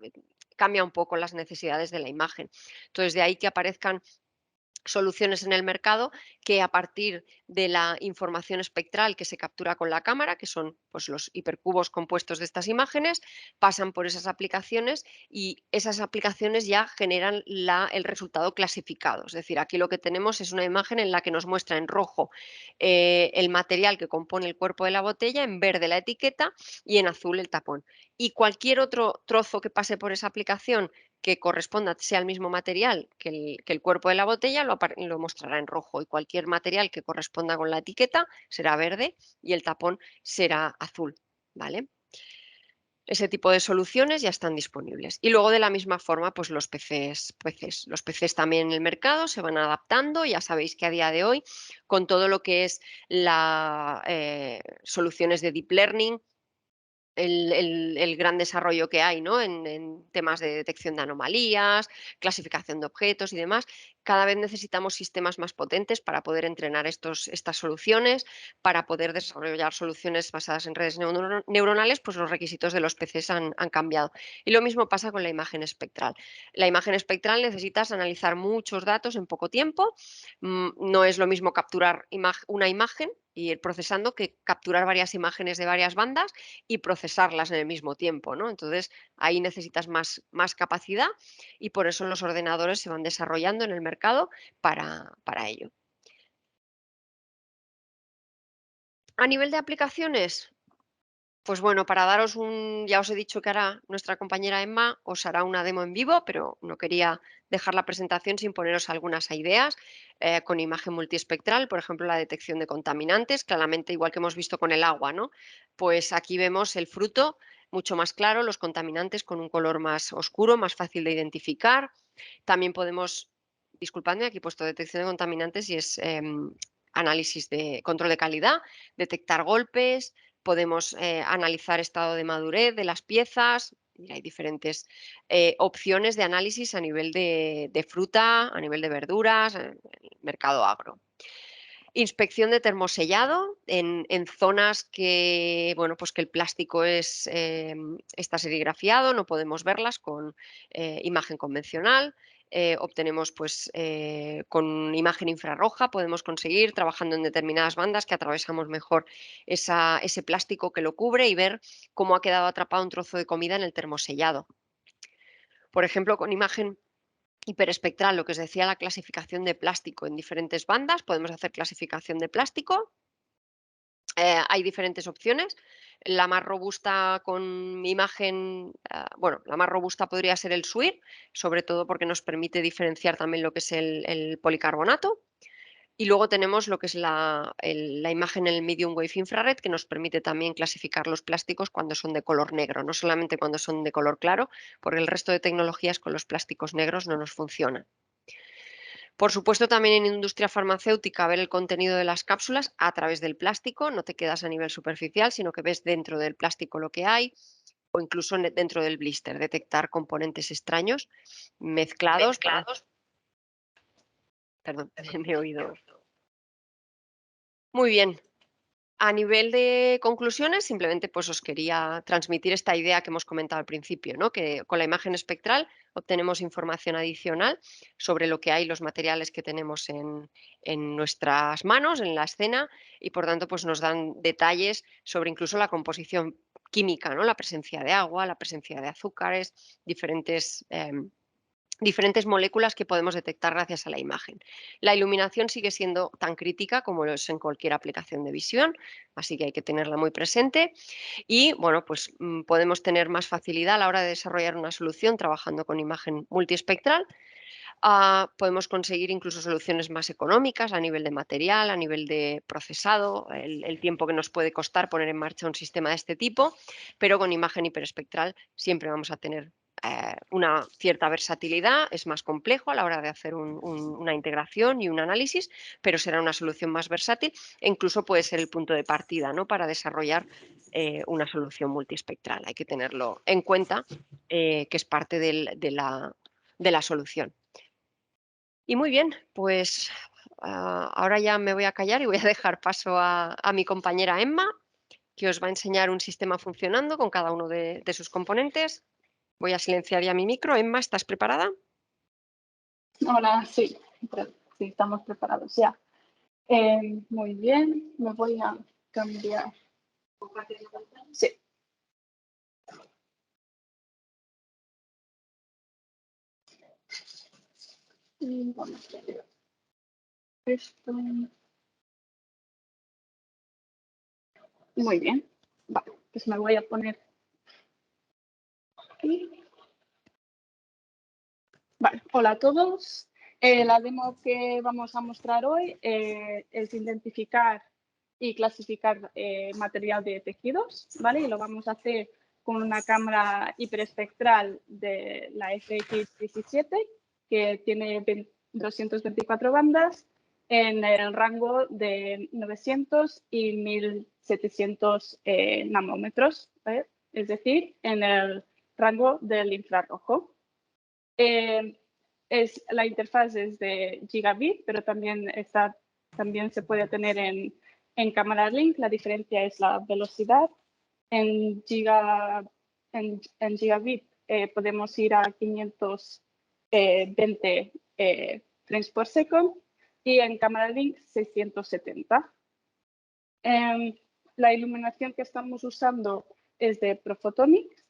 cambia un poco las necesidades de la imagen. Entonces, de ahí que aparezcan soluciones en el mercado que a partir de la información espectral que se captura con la cámara, que son pues, los hipercubos compuestos de estas imágenes, pasan por esas aplicaciones y esas aplicaciones ya generan el resultado clasificado. Es decir, aquí lo que tenemos es una imagen en la que nos muestra en rojo el material que compone el cuerpo de la botella, en verde la etiqueta y en azul el tapón. Y cualquier otro trozo que pase por esa aplicación que corresponda, sea el mismo material que el cuerpo de la botella, lo mostrará en rojo, y cualquier material que corresponda con la etiqueta será verde y el tapón será azul, ¿vale? Ese tipo de soluciones ya están disponibles. Y luego de la misma forma, pues los PCs también en el mercado se van adaptando. Ya sabéis que a día de hoy, con todo lo que es la soluciones de deep learning, el gran desarrollo que hay, ¿no?, en temas de detección de anomalías, clasificación de objetos y demás, cada vez necesitamos sistemas más potentes para poder entrenar estas soluciones, para poder desarrollar soluciones basadas en redes neuronales, pues los requisitos de los PCs han cambiado. Y lo mismo pasa con la imagen espectral. La imagen espectral necesitas analizar muchos datos en poco tiempo. No es lo mismo capturar una imagen y ir procesando que capturar varias imágenes de varias bandas y procesarlas en el mismo tiempo, ¿no? Entonces, ahí necesitas más capacidad y por eso los ordenadores se van desarrollando en el mercado para ello. A nivel de aplicaciones, pues bueno, para daros ya os he dicho que ahora nuestra compañera Emma os hará una demo en vivo, pero no quería dejar la presentación sin poneros algunas ideas con imagen multiespectral, por ejemplo, la detección de contaminantes, claramente igual que hemos visto con el agua, ¿no? Pues aquí vemos el fruto mucho más claro, los contaminantes con un color más oscuro, más fácil de identificar. También podemos, disculpadme, aquí he puesto detección de contaminantes y es análisis de control de calidad, detectar golpes, podemos analizar estado de madurez de las piezas. Y hay diferentes opciones de análisis a nivel de fruta, a nivel de verduras, mercado agro. Inspección de termosellado en zonas que, bueno, pues que el plástico está serigrafiado, no podemos verlas con imagen convencional. Obtenemos pues con imagen infrarroja, podemos conseguir trabajando en determinadas bandas que atravesamos mejor ese plástico que lo cubre y ver cómo ha quedado atrapado un trozo de comida en el termosellado. Por ejemplo, con imagen hiperespectral, lo que os decía, la clasificación de plástico en diferentes bandas, podemos hacer clasificación de plástico. Hay diferentes opciones. La más robusta con imagen, bueno, la más robusta podría ser el SWIR, sobre todo porque nos permite diferenciar también lo que es el policarbonato. Y luego tenemos lo que es la imagen en el medium wave infrared, que nos permite también clasificar los plásticos cuando son de color negro, no solamente cuando son de color claro, porque el resto de tecnologías con los plásticos negros no nos funcionan. Por supuesto, también en industria farmacéutica, ver el contenido de las cápsulas a través del plástico, no te quedas a nivel superficial, sino que ves dentro del plástico lo que hay, o incluso dentro del blister, detectar componentes extraños mezclados para... Perdón, me he oído. Muy bien. A nivel de conclusiones, simplemente pues os quería transmitir esta idea que hemos comentado al principio, ¿no? Que con la imagen espectral obtenemos información adicional sobre lo que hay, los materiales que tenemos en nuestras manos, en la escena, y por tanto pues nos dan detalles sobre incluso la composición química, ¿no? La presencia de agua, la presencia de azúcares, diferentes moléculas que podemos detectar gracias a la imagen. La iluminación sigue siendo tan crítica como lo es en cualquier aplicación de visión, así que hay que tenerla muy presente y bueno, pues podemos tener más facilidad a la hora de desarrollar una solución trabajando con imagen multiespectral. Podemos conseguir incluso soluciones más económicas a nivel de material, a nivel de procesado, el tiempo que nos puede costar poner en marcha un sistema de este tipo, pero con imagen hiperespectral siempre vamos a tener una cierta versatilidad, es más complejo a la hora de hacer una integración y un análisis, pero será una solución más versátil e incluso puede ser el punto de partida, ¿no? Para desarrollar una solución multiespectral. Hay que tenerlo en cuenta, que es parte de la solución. Y muy bien, pues ahora ya me voy a callar y voy a dejar paso a mi compañera Emma, que os va a enseñar un sistema funcionando con cada uno de sus componentes. Voy a silenciar ya mi micro. Emma, ¿estás preparada? Hola, sí, sí, estamos preparados ya. Muy bien, me voy a cambiar. Sí. Y vamos a ver esto. Muy bien. Vale, pues me voy a poner aquí. Vale, hola a todos. La demo que vamos a mostrar hoy es identificar y clasificar material de tejidos, ¿vale? Y lo vamos a hacer con una cámara hiperespectral de la FX17 que tiene 224 bandas en el rango de 900 y 1700 nanómetros, ¿vale? Es decir, en el rango del infrarrojo. La interfaz es de gigabit, pero también se puede tener en cámara link. La diferencia es la velocidad. En gigabit podemos ir a 520 frames por segundo y en cámara link 670. La iluminación que estamos usando es de Profotonics,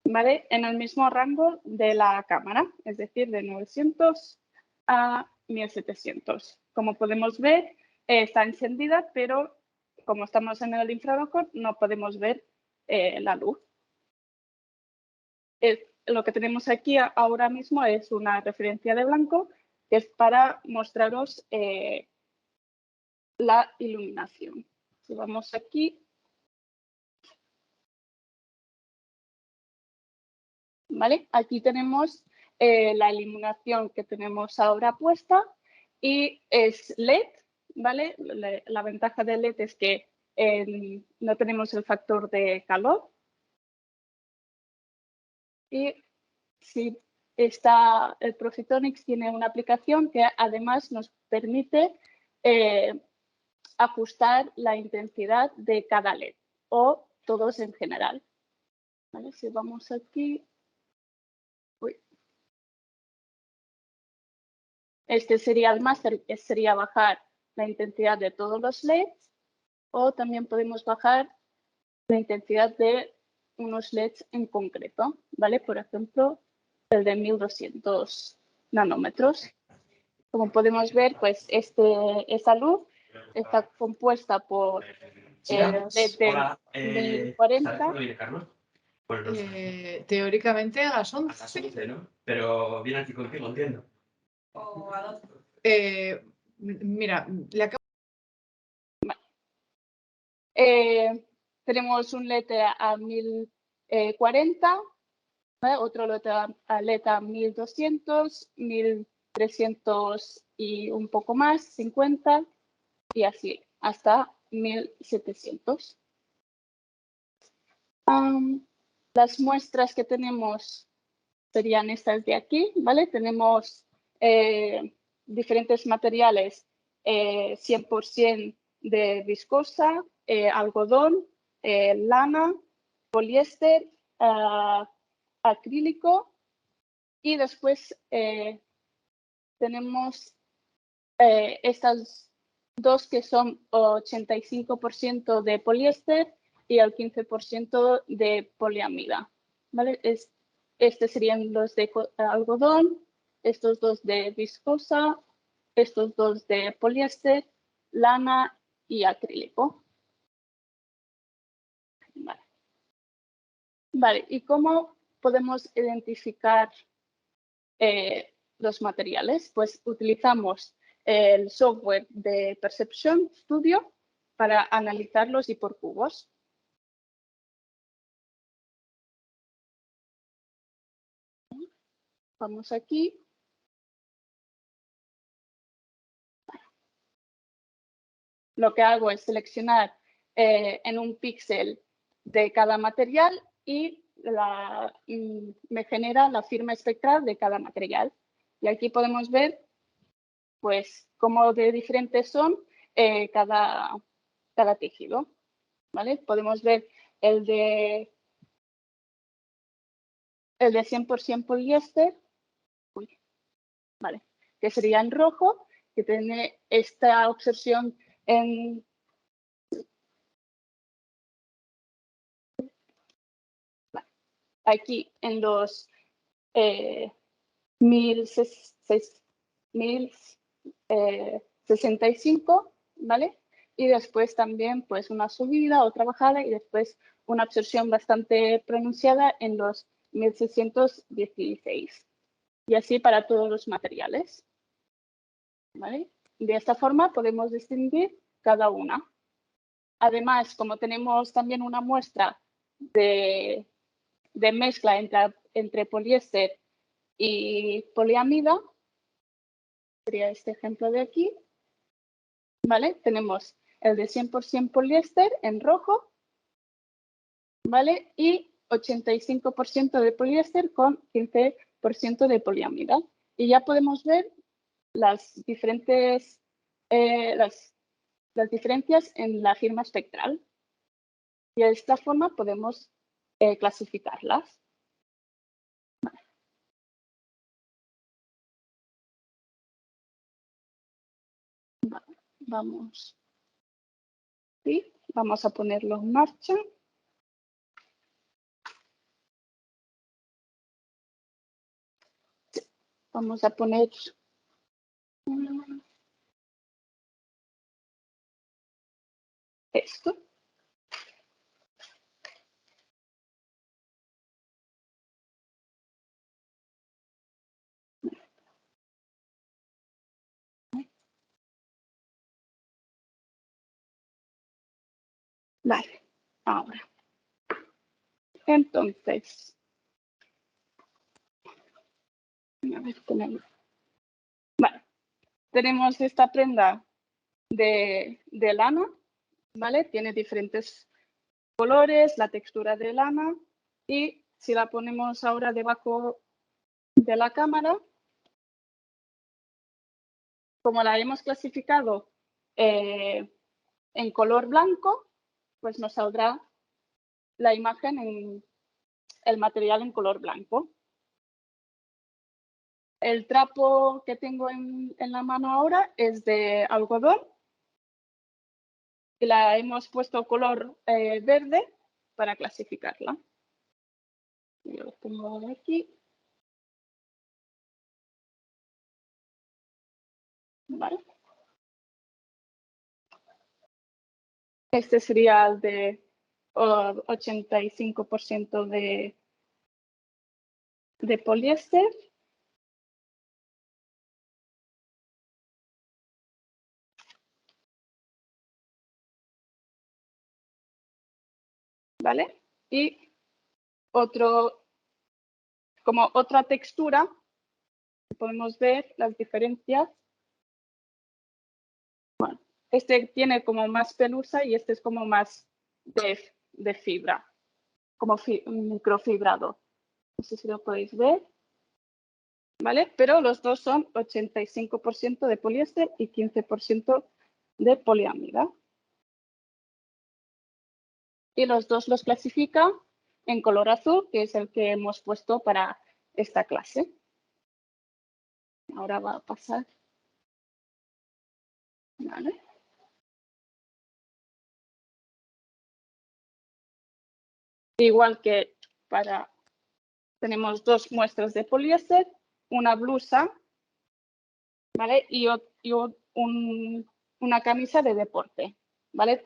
¿vale? En el mismo rango de la cámara, es decir, de 900 a 1700. Como podemos ver, está encendida, pero como estamos en el infrarrojo, no podemos ver la luz. Lo que tenemos aquí ahora mismo es una referencia de blanco, que es para mostraros la iluminación. Si vamos aquí, ¿vale? Aquí tenemos la iluminación que tenemos ahora puesta y es LED, ¿vale? La ventaja de LED es que no tenemos el factor de calor. Y si el Profitonics tiene una aplicación que además nos permite ajustar la intensidad de cada LED o todos en general. ¿Vale? Si vamos aquí. Este sería el máster, que sería bajar la intensidad de todos los LEDs, o también podemos bajar la intensidad de unos LEDs en concreto, ¿vale? Por ejemplo, el de 1200 nanómetros. Como podemos ver, pues esta luz está compuesta por LED de 1040. Teóricamente a las 11. A las 11, ¿no? Pero viene aquí contigo, entiendo. O a 12. Mira, le acabo... Tenemos un LED a 1040, ¿vale? Otro LED a 1200, 1300 y un poco más, 50 y así, hasta 1700. Las muestras que tenemos serían estas de aquí, ¿vale? Tenemos diferentes materiales, 100% de viscosa, algodón, lana, poliéster, acrílico y después tenemos estas dos que son 85% de poliéster y el 15% de poliamida, ¿vale? Serían los de algodón, estos dos de viscosa, estos dos de poliéster, lana y acrílico. Vale, ¿y cómo podemos identificar los materiales? Pues utilizamos el software de Perception Studio para analizarlos y por cubos. Vamos aquí. Lo que hago es seleccionar en un píxel de cada material y me genera la firma espectral de cada material. Y aquí podemos ver pues cómo de diferentes son cada tejido, ¿vale? Podemos ver el de 100% poliéster, ¿vale? Que sería en rojo, que tiene esta obsesión en aquí en los 1065, ¿vale? Y después también pues una subida, otra bajada y después una absorción bastante pronunciada en los 1616. Y así para todos los materiales, ¿vale? De esta forma podemos distinguir cada una. Además, como tenemos también una muestra de mezcla entre poliéster y poliamida, sería este ejemplo de aquí, ¿vale? Tenemos el de 100% poliéster en rojo, ¿vale? Y 85% de poliéster con 15% de poliamida. Y ya podemos ver las diferentes, las diferencias en la firma espectral. Y de esta forma podemos clasificarlas. Vamos. ¿Sí? Vamos a ponerlo en marcha. Vamos a poner esto. Vale, ahora. Entonces, a ver, vale, tenemos esta prenda de lana, ¿vale? Tiene diferentes colores, la textura de lana y si la ponemos ahora debajo de la cámara, como la hemos clasificado en color blanco, pues nos saldrá la imagen en el material en color blanco. El trapo que tengo en la mano ahora es de algodón y la hemos puesto color verde para clasificarla. Yo lo pongo aquí. Vale. Este sería el de 85% de poliéster. ¿Vale? Y como otra textura, podemos ver las diferencias Este tiene como más pelusa y este es como más de fibra, como microfibrado. No sé si lo podéis ver. ¿Vale? Pero los dos son 85% de poliéster y 15% de poliamida. Y los dos los clasifica en color azul, que es el que hemos puesto para esta clase. Ahora va a pasar. ¿Vale? Igual que tenemos dos muestras de poliéster, una blusa, ¿vale? Y una camisa de deporte, ¿vale?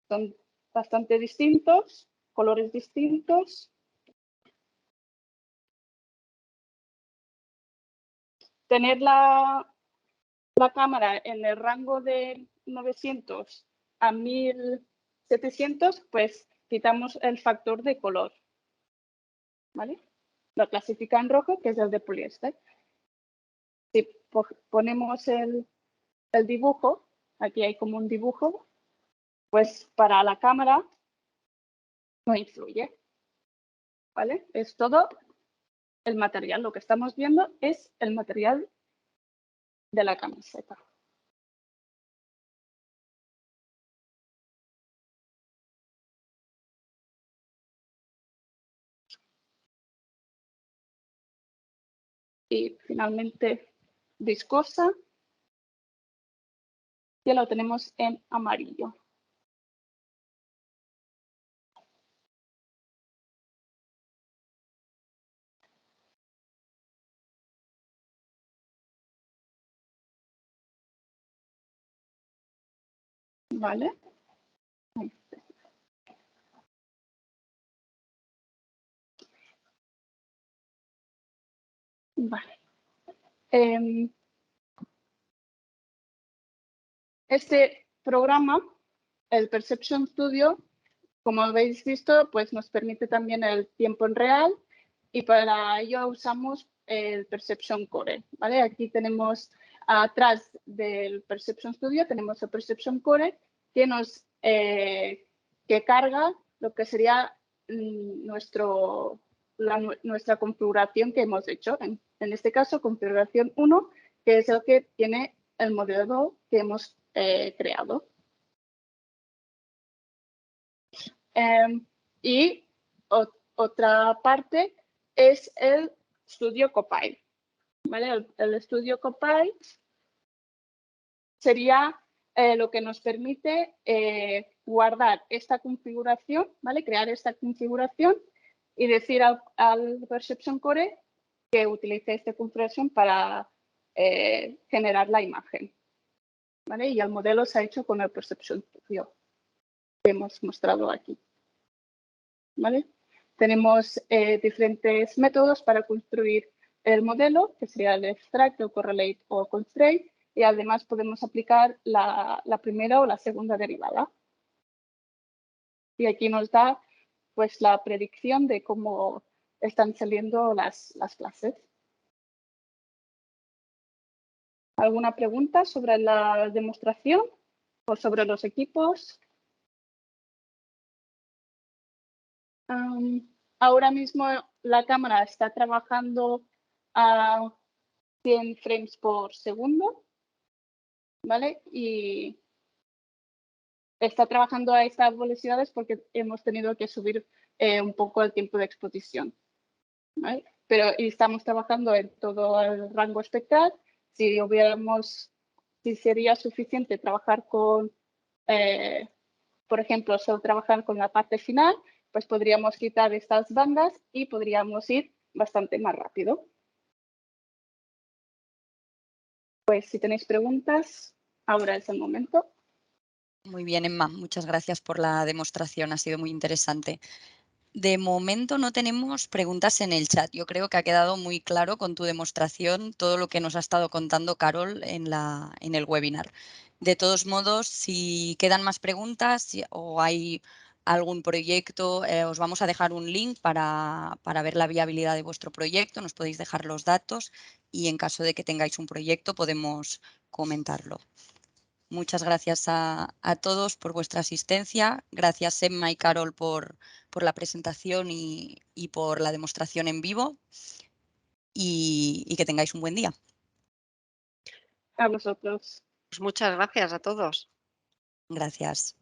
Son bastante distintos, colores distintos. Tener la cámara en el rango de 900 a 1700, pues quitamos el factor de color, ¿vale? Lo clasifica en rojo, que es el de poliéster. Si ponemos el dibujo, aquí hay como un dibujo, pues para la cámara no influye, ¿vale? Es todo el material. Lo que estamos viendo es el material de la camiseta. Y finalmente viscosa, que lo tenemos en amarillo. ¿Vale? Vale. Este programa, el Perception Studio, como habéis visto, pues nos permite también el tiempo en real y para ello usamos el Perception Core, ¿vale? Aquí tenemos atrás del Perception Studio, tenemos el Perception Core que nos que carga lo que sería nuestra configuración que hemos hecho. En este caso, configuración 1, que es el que tiene el modelo que hemos creado. Y otra parte es el Studio Copilot, ¿vale? El Studio Copilot sería lo que nos permite guardar esta configuración, ¿vale? Crear esta configuración y decir al Perception Core que utilice esta configuración para generar la imagen, ¿vale? Y el modelo se ha hecho con el Perception Studio que hemos mostrado aquí, ¿vale? Tenemos diferentes métodos para construir el modelo, que sería el extract, el correlate o constraint, y además podemos aplicar la primera o la segunda derivada. Y aquí nos da pues la predicción de cómo están saliendo las clases. ¿Alguna pregunta sobre la demostración o sobre los equipos? Ahora mismo la cámara está trabajando a 100 frames por segundo, ¿vale? Y está trabajando a estas velocidades porque hemos tenido que subir un poco el tiempo de exposición, ¿vale? Pero estamos trabajando en todo el rango espectral. Si sería suficiente trabajar con, por ejemplo, solo trabajar con la parte final, pues podríamos quitar estas bandas y podríamos ir bastante más rápido. Pues si tenéis preguntas, ahora es el momento. Muy bien, Emma, muchas gracias por la demostración, ha sido muy interesante. De momento no tenemos preguntas en el chat. Yo creo que ha quedado muy claro con tu demostración todo lo que nos ha estado contando Carol en el webinar. De todos modos, si quedan más preguntas o hay algún proyecto, os vamos a dejar un link para ver la viabilidad de vuestro proyecto. Nos podéis dejar los datos y en caso de que tengáis un proyecto podemos comentarlo. Muchas gracias a todos por vuestra asistencia. Gracias, Emma y Carol, por la presentación y por la demostración en vivo. Y que tengáis un buen día. A vosotros. Pues muchas gracias a todos. Gracias.